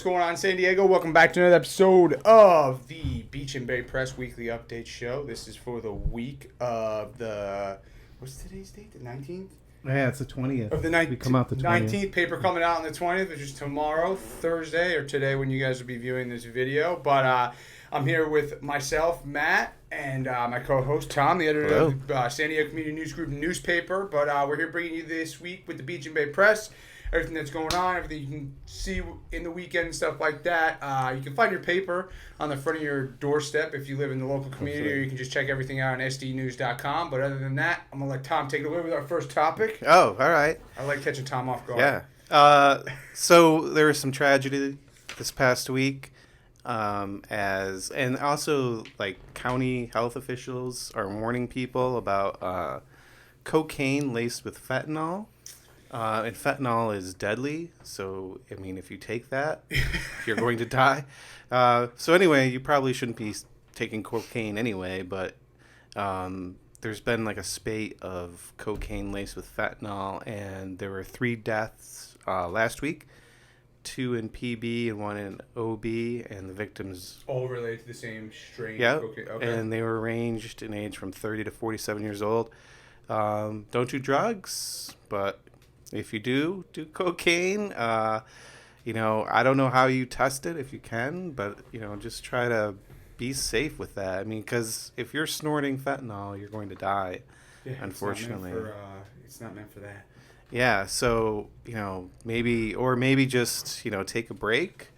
going on, San Diego? Welcome back to another episode of the Beach and Bay Press Weekly Update Show. This is for the week of the... What's today's date? The 19th? Yeah, it's the 20th. Of the 19th. We come out the 20th. 19th. Paper coming out on the 20th, which is tomorrow, Thursday, or today when you guys will be viewing this video. But I'm here with myself, Matt, and my co-host, Tom, the editor of the San Diego Community News Group newspaper. But we're here bringing you this week with the Beach and Bay Press. Everything that's going on, everything you can see in the weekend and stuff like that. You can find your paper on the front of your doorstep if you live in the local community, or you can just check everything out on sdnews.com. But other than that, I'm going to let Tom take it away with our first topic. Oh, all right. I like catching Tom off guard. Yeah. So there was some tragedy this past week, and also like county health officials are warning people about cocaine laced with fentanyl. And fentanyl is deadly, so, I mean, if you take that, you're going to die. So anyway, you probably shouldn't be taking cocaine anyway, but there's been like a spate of cocaine laced with fentanyl, and there were 3 deaths last week, 2 in PB and 1 in OB, and the victims... All related to the same strain? Yeah, Okay. And they were ranged in age from 30 to 47 years old. Don't do drugs, but... If you do cocaine, I don't know how you test it if you can, but, just try to be safe with that. I mean, because if you're snorting fentanyl, you're going to die, unfortunately. It's not meant for that. Yeah, so, maybe just, take a break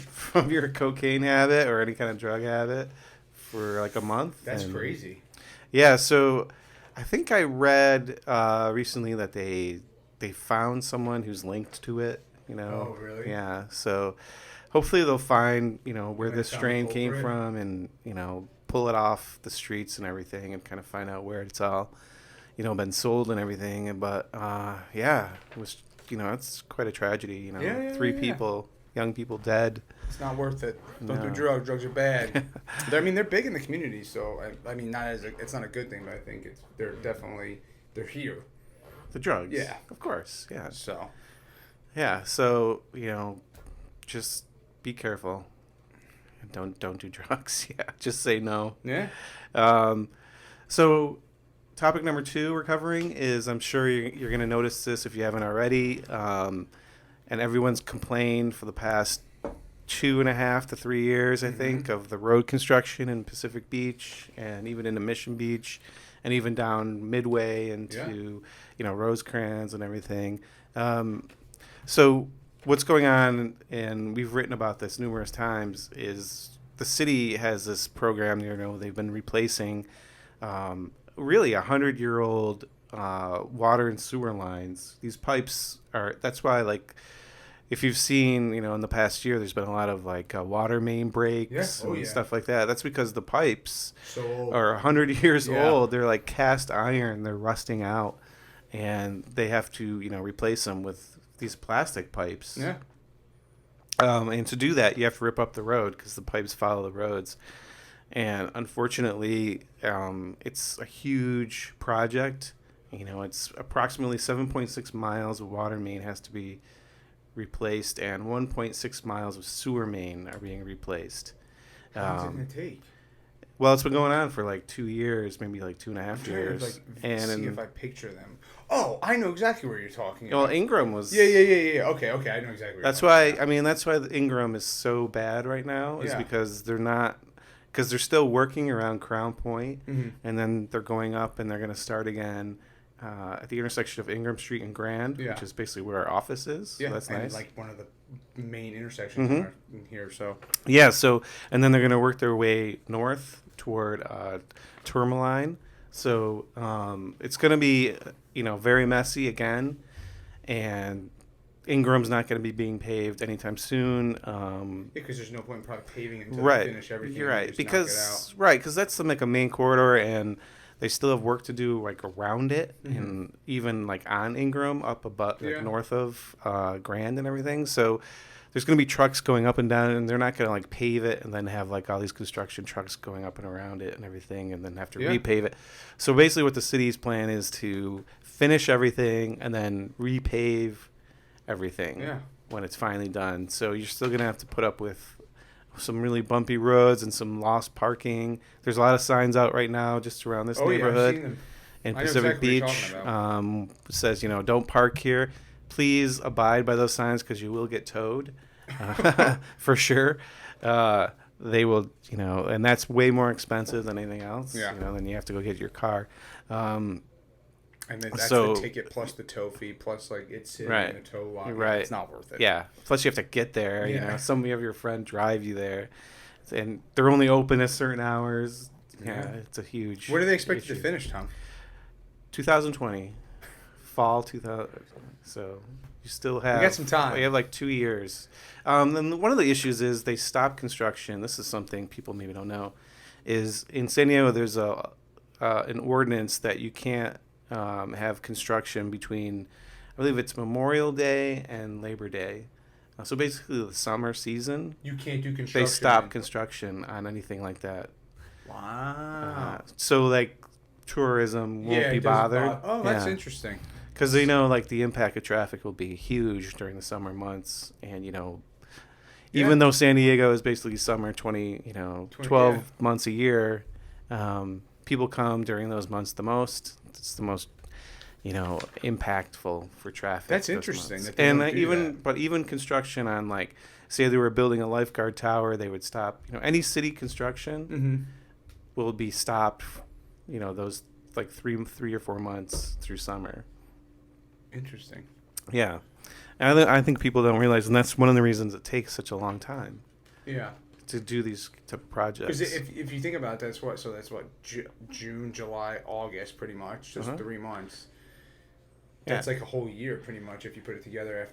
from your cocaine habit or any kind of drug habit for like a month. That's crazy. Yeah, so I think I read recently that they found someone who's linked to it, Oh, really? Yeah, so hopefully they'll find, where this strain came from and, pull it off the streets and everything and kind of find out where it's all, been sold and everything. But, it was, it's quite a tragedy, 3 people, young people dead. It's not worth it. Don't do drugs. Drugs are bad. I mean, they're big in the community, so, I mean, it's not a good thing, but I think they're here. The drugs. Yeah. Of course. Yeah. So. Yeah. So, just be careful. Don't do drugs. Yeah. Just say no. Yeah. So topic number 2 we're covering is, I'm sure you're going to notice this if you haven't already. And everyone's complained for the past 2.5 to 3 years, I think, of the road construction in Pacific Beach and even into Mission Beach and even down Midway into, Rosecrans and everything. So what's going on, and we've written about this numerous times, is the city has this program, they've been replacing really 100-year-old water and sewer lines. These pipes that's why, like, if you've seen, in the past year, there's been a lot of, like, water main breaks and stuff like that. That's because the pipes are 100 years old. They're, like, cast iron. They're rusting out. And they have to, replace them with these plastic pipes. Yeah. And to do that, you have to rip up the road because the pipes follow the roads. And unfortunately, it's a huge project. It's approximately 7.6 miles of water main has to be replaced, and 1.6 miles of sewer main are being replaced. How long is it going to take? Well, it's been going on for like 2 years, maybe like 2.5 years. See if I picture them. Oh, I know exactly where you're talking about. Well, Ingram was... Yeah. Okay, I know exactly where you're That's why, that's why Ingram is so bad right now, is because they're still working around Crown Point, and then they're going up and they're going to start again at the intersection of Ingram Street and Grand, which is basically where our office is. Yeah, so that's nice. Like one of the main intersections in here. So and then they're going to work their way north toward Tourmaline. So it's going to be very messy again, and Ingram's not going to be being paved anytime soon. Because there's no point in probably paving until they finish everything. You're right, because that's like a main corridor, and they still have work to do like around it, and even like on Ingram up above, like north of Grand and everything. So there's going to be trucks going up and down, and they're not going to like pave it and then have like all these construction trucks going up and around it and everything, and then have to repave it. So basically, what the city's plan is to finish everything and then repave everything. Yeah. when it's finally done. So you're still gonna have to put up with some really bumpy roads and some lost parking. There's a lot of signs out right now just around this neighborhood. Yeah, I've seen them. In I know Pacific exactly what Beach, you're talking says, don't park here. Please abide by those signs because you will get towed, for sure. They will, and that's way more expensive than anything else. Yeah. Then you have to go get your car. And then that's the ticket plus the tow fee plus like it's sitting in the tow lot. Right. It's not worth it. Yeah. Plus you have to get there. Yeah. Some of your friend drive you there, and they're only open at certain hours. Yeah. It's a huge. When do they expect issue. it to finish, Tom? 2020, fall 2000. So you still have. We got some time. We have like 2 years. Then one of the issues is they stopped construction. This is something people maybe don't know. Is in San Diego there's an ordinance that you can't have construction between, I believe it's Memorial Day and Labor Day. So basically the summer season. You can't do construction. They stop construction on anything like that. Wow. So like tourism won't be bothered. Oh, that's interesting. Because they know like the impact of traffic will be huge during the summer months, and even though San Diego is basically summer 12 months a year, people come during those months the most. It's the most impactful for traffic. That's interesting. But even construction on like, say they were building a lifeguard tower, they would stop. Any city construction will be stopped. Those like 3 or 4 months through summer. Interesting. Yeah, and I think people don't realize, and that's one of the reasons it takes such a long time. Yeah. To do these type of projects. Because if you think about it, that's what June, July, August, pretty much, just 3 months. That's like a whole year, pretty much, if you put it together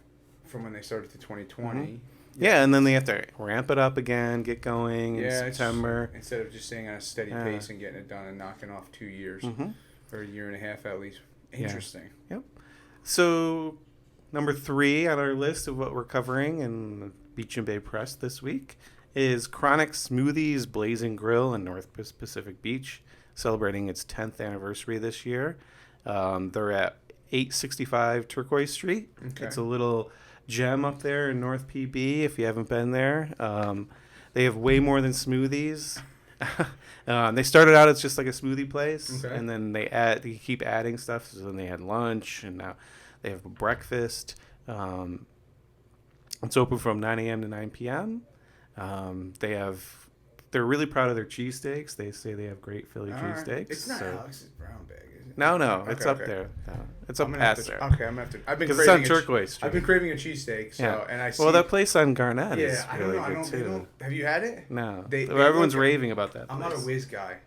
from when they started to 2020. Yeah, and then they have to ramp it up again, get going in September. Instead of just staying on a steady pace and getting it done and knocking off 2 years or a year and a half at least. Interesting. Yep. So, number 3 on our list of what we're covering in Beach and Bay Press this week is Chronic Smoothies Blazing Grill in North Pacific Beach, celebrating its 10th anniversary this year. They're at 865 Turquoise Street. Okay. It's a little gem up there in North PB if you haven't been there. They have way more than smoothies. They started out as just like a smoothie place, and then they keep adding stuff. So then they had lunch, and now they have breakfast. It's open from 9 a.m. to 9 p.m. They're really proud of their cheesesteaks. They say they have great Philly cheesesteaks. It's not Alex's Brown Bag, is it? No, it's up there. No, it's up past there. Okay, I'm gonna have to. I've been craving it's on Turquoise Street. I've been craving a cheesesteak. So, and I see. Well, that place on Garnett is really good too. Have you had it? No. Everyone's raving about that place. I'm not a whiz guy.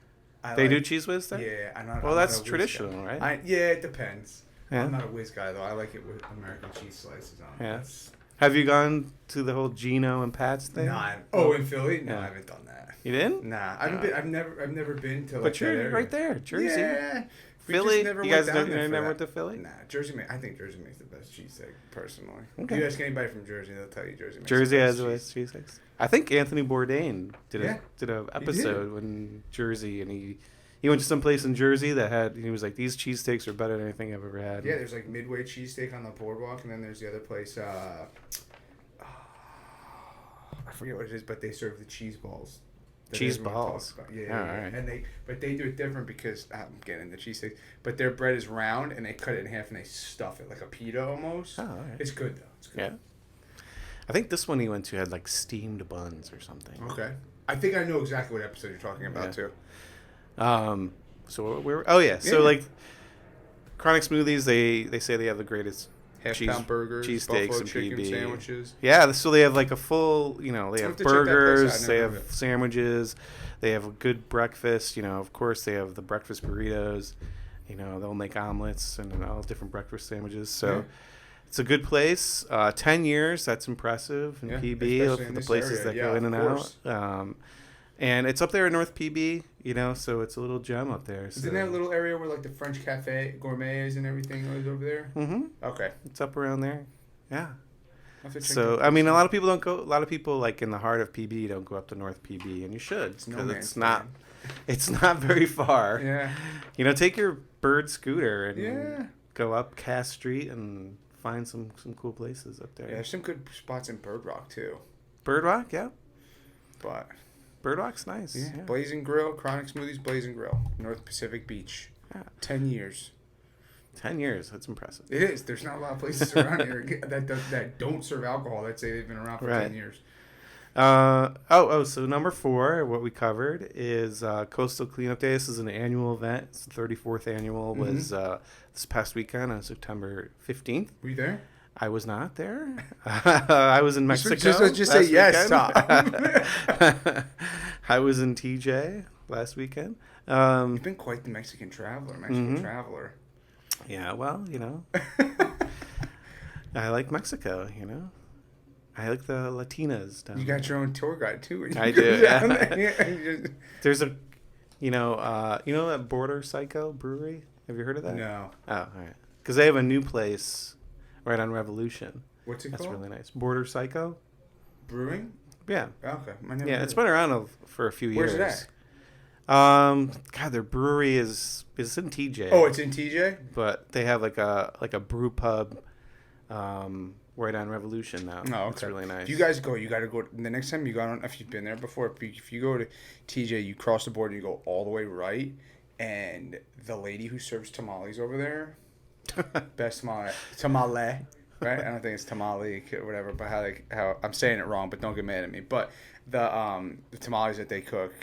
They do cheese whiz there? Yeah, I'm not. Well, that's traditional, right? It depends. Yeah. I'm not a whiz guy though. I like it with American cheese slices on it. Yeah. Have you gone to the whole Gino and Pat's thing? No. In Philly? No, I haven't done that. You didn't? Nah, I've never been to. But you're right there, Jersey. Yeah. Philly. You guys never went to Philly? Nah, I think Jersey makes the best cheesesteak personally. Okay. If you ask anybody from Jersey, they'll tell you Jersey makes Jersey the has the best cheesesteaks. I think Anthony Bourdain did an episode when Jersey, and he went to some place in Jersey he was like, these cheesesteaks are better than anything I've ever had. Yeah, there's like Midway cheesesteak on the boardwalk, and then there's the other place. I forget what it is, but they serve the cheese balls. Cheese balls. Yeah. Right. And they do it different because I'm getting the cheesesteak, but their bread is round and they cut it in half and they stuff it like a pita almost. Oh, all right. It's good though. It's good. Yeah. I think this one he went to had like steamed buns or something. Okay. I think I know exactly what episode you're talking about too. So like Chronic Smoothies, they say they have the greatest half-pound burgers, cheesesteaks, buffalo and chicken PB sandwiches. Yeah, so they have like a full, they have burgers, they have sandwiches, they have a good breakfast. Of course, they have the breakfast burritos. They'll make omelets and all different breakfast sandwiches. So it's a good place. 10 years, that's impressive in PB for the places that go in and out. And it's up there in North PB, so it's a little gem up there. So. Isn't that a little area where like the French Cafe Gourmet is and everything is over there? Mm-hmm. Okay. It's up around there. Yeah. So, I mean, a lot of people don't go, a lot of people like in the heart of PB don't go up to North PB, and you should, because it's not very far. Yeah. Take your bird scooter and go up Cass Street and find some cool places up there. Yeah, there's some good spots in Bird Rock too. Bird Rock, yeah. But Bird Rock's nice. yeah. Blazing Grill, Chronic Smoothies, Blazing Grill, North Pacific Beach. Yeah. 10 years. 10 years. That's impressive. It is. There's not a lot of places around here that don't serve alcohol that say they've been around for 10 years. So number 4, what we covered is Coastal Cleanup Day. This is an annual event. It's the 34th annual. Was this past weekend on September 15th. Were you there? I was not there. I was in Mexico. Just say yes, Tom. I was in TJ last weekend. You've been quite the Mexican traveler. Yeah, well, I like Mexico, I like the Latinas down You got your own tour guide, too. I do, yeah. There's a, that Border Psycho Brewery? Have you heard of that? No. Oh, all right. Because they have a new place right on Revolution. What's it called? That's really nice. Border Psycho? Brewing? Yeah. Okay. It's been around for a few years. Where's that? God, their brewery is in TJ. Oh, it's in TJ? But they have like a brew pub right on Revolution now. Oh, okay. It's really nice. If you guys go, you got to go. The next time you go, I don't know if you've been there before. If you go to TJ, you cross the border and you go all the way right. And the lady who serves tamales over there, best tamale, right? I don't think it's tamale or whatever, but how I'm saying it wrong, but don't get mad at me. But the tamales that they cook,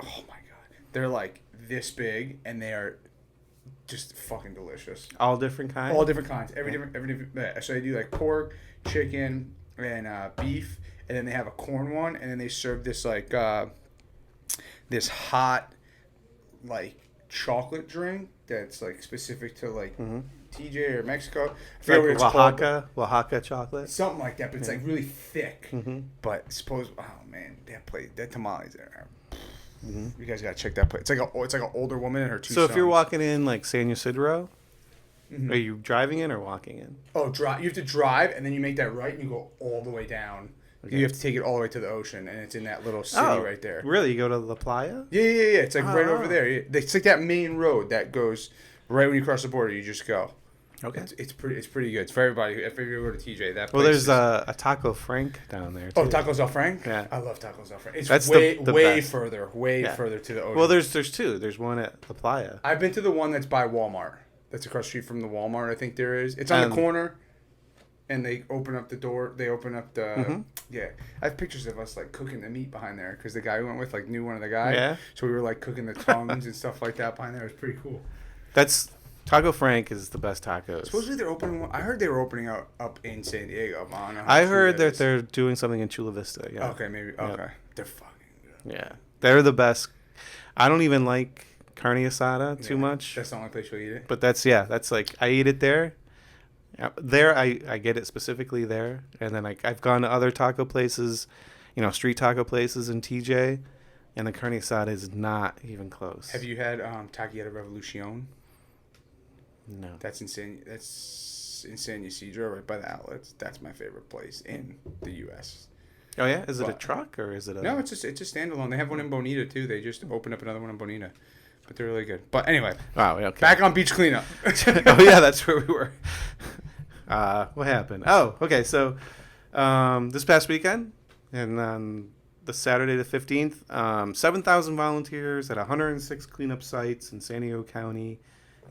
oh my god, they're like this big and they are just fucking delicious. All different kinds. All different kinds. Every different. Yeah. So they do like pork, chicken, and beef, and then they have a corn one, and then they serve this like this hot like chocolate drink that's like specific to like TJ or Mexico. I forget what it's called. Oaxaca chocolate. Something like that, but it's like really thick. But oh man, that tamales there. You guys gotta check that place. It's like an older woman and her 2 So sons. if you're walking in like San Ysidro, are you driving in or walking in? Oh, drive. You have to drive, and then you make that right, and you go all the way down. Okay. You have to take it all the way to the ocean, and it's in that little city right there. Really? You go to La Playa? Yeah. It's like right over there. It's like that main road that goes right when you cross the border. You just go. Okay. It's pretty good. It's for everybody. If you go to TJ, that place. Well, there's a Taco Frank down there too. Oh, Tacos El Frank? Yeah. I love Tacos El Frank. It's That's way best. further to the ocean. Well, there's 2. There's one at La Playa. I've been to the one that's by Walmart. That's across the street from the Walmart, I think there is. It's on the corner, and they open up the door. They open up the... Yeah. I have pictures of us, like, cooking the meat behind there, because the guy we went with, like, knew one of the guys. Yeah. So we were, like, cooking the tongues and stuff like that behind there. It was pretty cool. Taco Frank is the best tacos. Supposedly they're opening one. I heard they were opening up in San Diego. I heard that they're doing something in Chula Vista. Yeah. Okay, maybe. Okay. Yep. They're fucking good. Yeah. They're the best. I don't even like carne asada too much. That's the only place you'll eat it? But that's like, I eat it there. There, I get it specifically there. And then I've gone to other taco places, street taco places in TJ, and the carne asada is not even close. Have you had Taqueria Revolucion? No. That's in San Ysidro, right by the outlets. That's my favorite place in the U.S. Oh, yeah? Is it a truck or is it a... No, it's a standalone. They have one in Bonita, too. They just opened up another one in Bonita. But they're really good. But anyway. Wow, okay. Back on beach cleanup. Oh, yeah, that's where we were. What happened? Oh, okay. So this past weekend, and on the Saturday the 15th, 7,000 volunteers at 106 cleanup sites in San Diego County,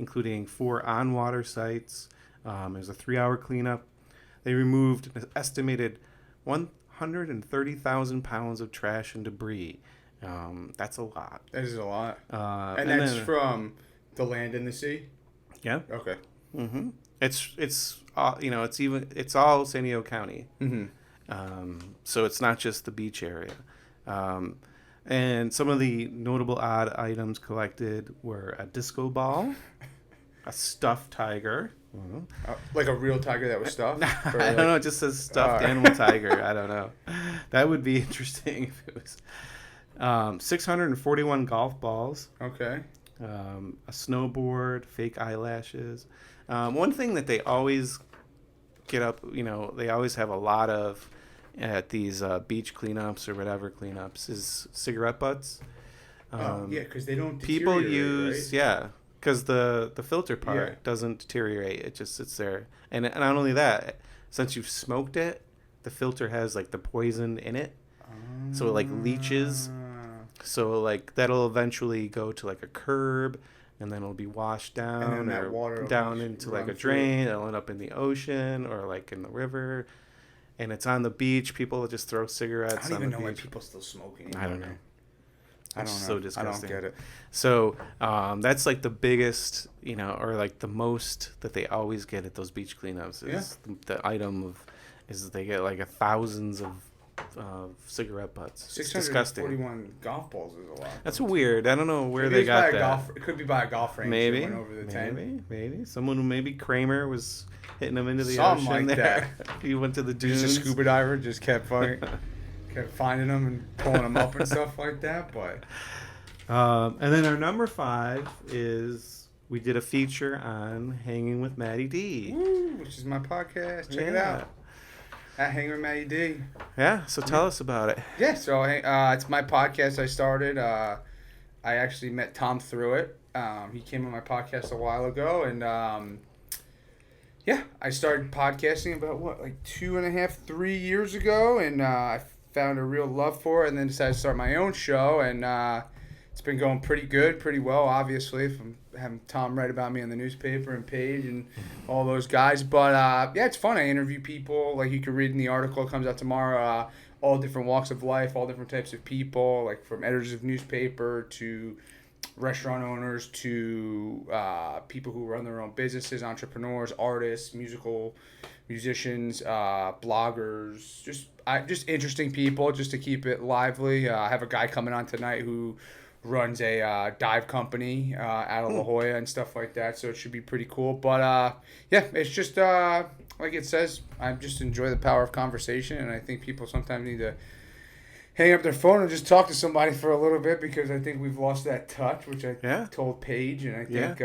including 4 on-water sites. There's a 3-hour cleanup. They removed an estimated 130,000 pounds of trash and debris. That's a lot. That is a lot. And that's from the land and the sea? Yeah. Okay. Mm-hmm. It's all San Diego County. Mm-hmm. So it's not just the beach area. And some of the notable odd items collected were a disco ball, a stuffed tiger. Like a real tiger that was stuffed? I don't know. It just says stuffed animal tiger. I don't know. That would be interesting if it was. 641 golf balls. Okay. A snowboard, fake eyelashes. One thing that they always get up, they always have a lot of at these beach cleanups or whatever cleanups is cigarette butts. Yeah, because they don't people use, right? Because the filter part doesn't deteriorate. It just sits there. And not only that, since you've smoked it, the filter has like the poison in it. So it like leaches. So like that'll eventually go to like a curb, and then it'll be washed down or water down into like a drain. It'll end up in the ocean or like in the river. And it's on the beach. People just throw cigarettes on the beach. I don't even know why people still smoke anymore. I don't know. It's so disgusting. I don't get it. So that's like the biggest, or like the most that they always get at those beach cleanups is the item is they get like thousands of cigarette butts. It's disgusting. 641 golf balls is a lot. That's weird. I don't know where they got that. It could be by a golf range. Maybe. Went over the Maybe. Maybe Kramer was hitting them into the Something ocean like there. He went to the dunes. Just a scuba diver, just kept finding them and pulling them up and stuff like that. But and then our number 5 is we did a feature on Hanging with Matty D. Woo, which is my podcast. Check it out. At Hangin with Matty D. Yeah, so tell us about it. Yeah, so it's my podcast I started. I actually met Tom through it. He came on my podcast a while ago, and I started podcasting about 2.5, 3 years ago, and I found a real love for it, and then decided to start my own show, and it's been going pretty good, pretty well, obviously, from having Tom write about me in the newspaper and Paige and all those guys. But, it's fun. I interview people. Like you can read in the article. It comes out tomorrow. All different walks of life, all different types of people, like from editors of newspaper to restaurant owners to people who run their own businesses, entrepreneurs, artists, musicians, bloggers, just interesting people just to keep it lively. I have a guy coming on tonight who runs a dive company out of La Jolla and stuff like that, so it should be pretty cool. But it's just like it says, I just enjoy the power of conversation, and I think people sometimes need to hang up their phone and just talk to somebody for a little bit, because I think we've lost that touch, which I told Paige, and I think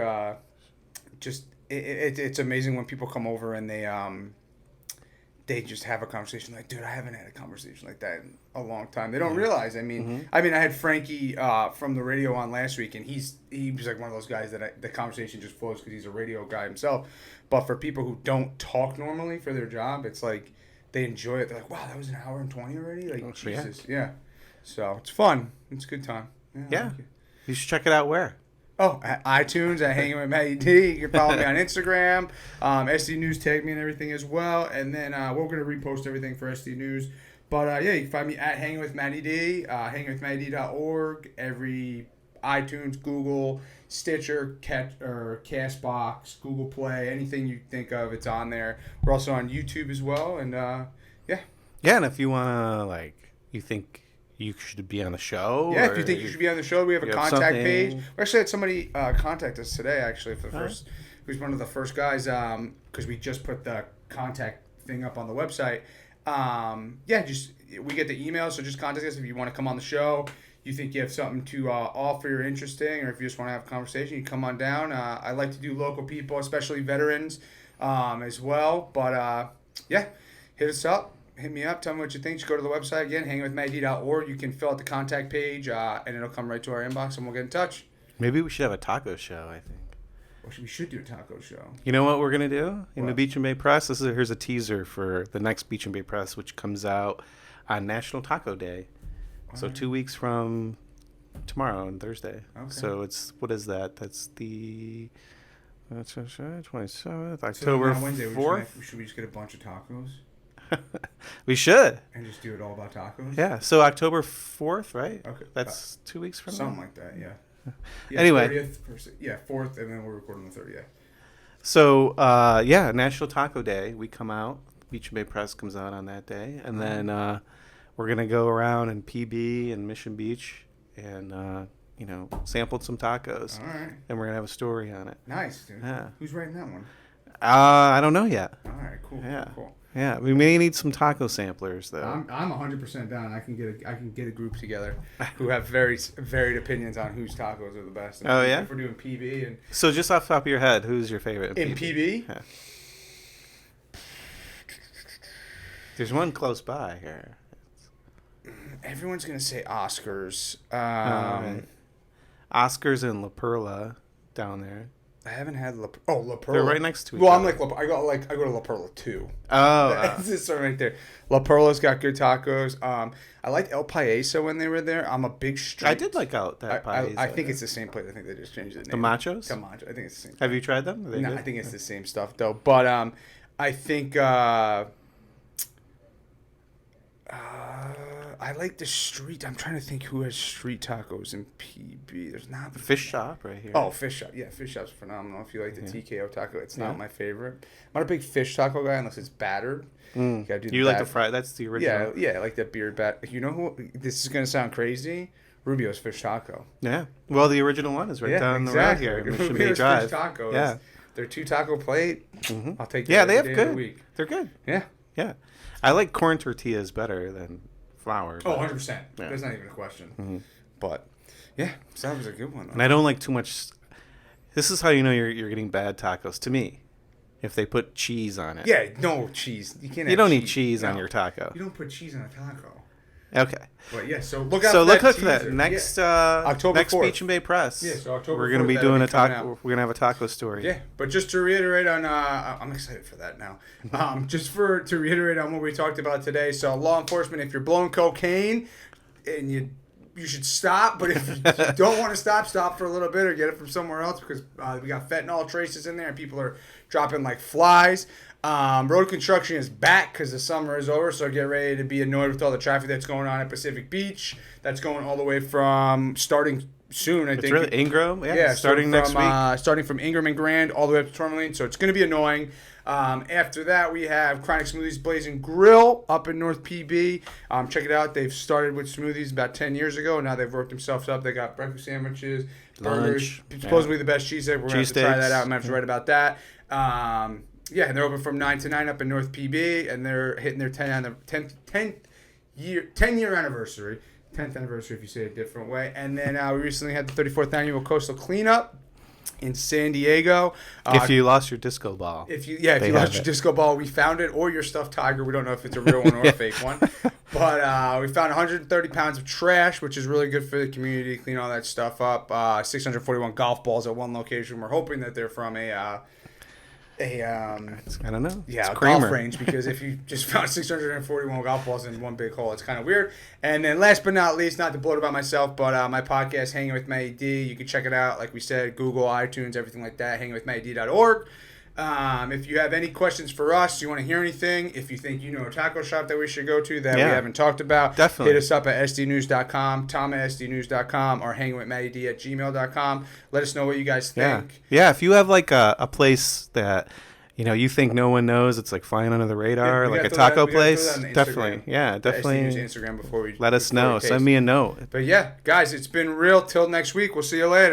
it's amazing when people come over and they just have a conversation like, dude, I haven't had a conversation like that in a long time. They don't realize. I mean, I had Frankie from the radio on last week, and he was like one of those guys that the conversation just flows because he's a radio guy himself. But for people who don't talk normally for their job, it's like they enjoy it. They're like, wow, that was an hour and 20 already? Like, Jesus. Yeah. So it's fun. It's a good time. Yeah. You should check it out where? Oh, at iTunes, at Hangin with Matty D. You can follow me on Instagram. SD News tagged me and everything as well. And then we're going to repost everything for SD News. But, you can find me at Hangin with Matty D, hangingwithmattyD.org, every iTunes, Google, Stitcher, Castbox, Google Play, anything you think of, it's on there. We're also on YouTube as well. And, Yeah, and if you want to, you think you should be on the show. Yeah, if you think you should be on the show, we have a contact page. We actually had somebody contact us today, actually, for the first, who's one of the first guys, because we just put the contact thing up on the website. We get the email, so just contact us if you want to come on the show. You think you have something to offer, you're interesting, or if you just want to have a conversation, you come on down. I like to do local people, especially veterans, as well. But, hit us up. Hit me up. Tell me what you think. Just go to the website again, hangingwithmatty.org. You can fill out the contact page, and it'll come right to our inbox, and we'll get in touch. Maybe we should have a taco show, I think. Well, we should do a taco show. You know what we're going to do? In the Beach and Bay Press, here's a teaser for the next Beach and Bay Press, which comes out on National Taco Day. So 2 weeks from tomorrow on Thursday. Okay. So what is that? That's the 27th, October 4th. Should we just get a bunch of tacos? We should. And just do it all about tacos? Yeah. So October 4th, right? Okay. That's 2 weeks from something now? like that, yeah. Anyway. 30th, 4th, and then we're recording the 30th. So, National Taco Day. We come out. Beach and Bay Press comes out on that day. And then we're going to go around in PB and Mission Beach and, sample some tacos. All right. And we're going to have a story on it. Nice, dude. Yeah. Who's writing that one? I don't know yet. All right, cool. Yeah. Cool. Yeah, we may need some taco samplers though. I'm 100% down. I can get a group together who have very varied opinions on whose tacos are the best. And if we're doing PB and so, just off the top of your head, who's your favorite in PB? Yeah. There's one close by here. Everyone's gonna say Oscars. Oscars and La Perla. down there. I haven't had La Perla. They're right next to each other. other. I go to La Perla too. Oh, That's just right there. La Perla's got good tacos. I liked El Paisa when they were there. I'm a big street. I did like that Paisa. I think it's the same place. I think they just changed the name. The Machos? The Machos. I think it's the same. Have you tried them? No, I think it's the same stuff though. But I think I like the street. I'm trying to think who has street tacos in PB. There's not. The Fish Shop right here. Oh, Fish Shop. Yeah, Fish Shop's phenomenal. If you like the TKO taco, it's not my favorite. I'm not a big fish taco guy unless it's battered. You like the fry? That's the original. Yeah, I like that beard bat. You know who? This is gonna sound crazy. Rubio's Fish Taco. Yeah. Well, the original one is right down the road here. Rubio's Fish Taco. Yeah. Their 2-taco plate. I'll take that. Yeah, they have day good. of the week. They're good. Yeah. Yeah. I like corn tortillas better than flour. Oh, 100%. Yeah. There's not even a question. But, yeah, so that was a good one. And I don't like too much. This is how you know you're getting bad tacos, to me. If they put cheese on it. Yeah, no cheese. You don't need cheese on your taco. You don't put cheese on a taco. Okay. But yeah, so look out for that. Next October next 4th. Beach and Bay Press. Yeah, so October 4th. We're gonna be doing a taco. We're gonna have a taco story. Yeah, but just to reiterate on, I'm excited for that now. To reiterate on what we talked about today. So law enforcement, if you're blowing cocaine, and you should stop. But if you don't want to stop for a little bit or get it from somewhere else because we got fentanyl traces in there and people are dropping like flies. Road construction is back because the summer is over, so get ready to be annoyed with all the traffic that's going on at Pacific Beach. That's going all the way from starting soon, I think. It's really Ingram? Yeah, starting next week. Starting from Ingram and Grand all the way up to Tourmaline, so it's going to be annoying. After that, we have Chronic Smoothies Blazing Grill up in North PB. Check it out. They've started with smoothies about 10 years ago, and now they've worked themselves up. They got breakfast sandwiches, burgers, supposedly the best cheese egg. We're going to have to try that out. I'm going to have to write about that. Yeah, and they're open from 9 to 9 up in North PB, and they're hitting their 10 year anniversary. 10th anniversary if you say it a different way. And then we recently had the 34th annual Coastal Cleanup in San Diego. If you lost your disco ball. If you lost your disco ball, we found it, or your stuffed tiger. We don't know if it's a real one or a fake one. But we found 130 pounds of trash, which is really good for the community to clean all that stuff up. 641 golf balls at one location. We're hoping that they're from I don't know. Yeah, a golf range, because if you just found 641 golf balls in one big hole, it's kind of weird. And then last but not least, not to bloat about myself, but my podcast, Hangin with Matty D, you can check it out, like we said, Google, iTunes, everything like that, hangingwithmattyd.org. If you have any questions for us, you want to hear anything, if you think you know a taco shop that we should go to that we haven't talked about, definitely hit us up at sdnews.com, tom at sdnews.com, or hangingwithmattyd@gmail.com. Let us know what you guys think. Yeah, if you have like a place that you think no one knows, it's like flying under the radar, like a taco place, definitely. Yeah, definitely. Instagram before we let us know. Send me a note. But yeah, guys, it's been real. Till next week. We'll see you later.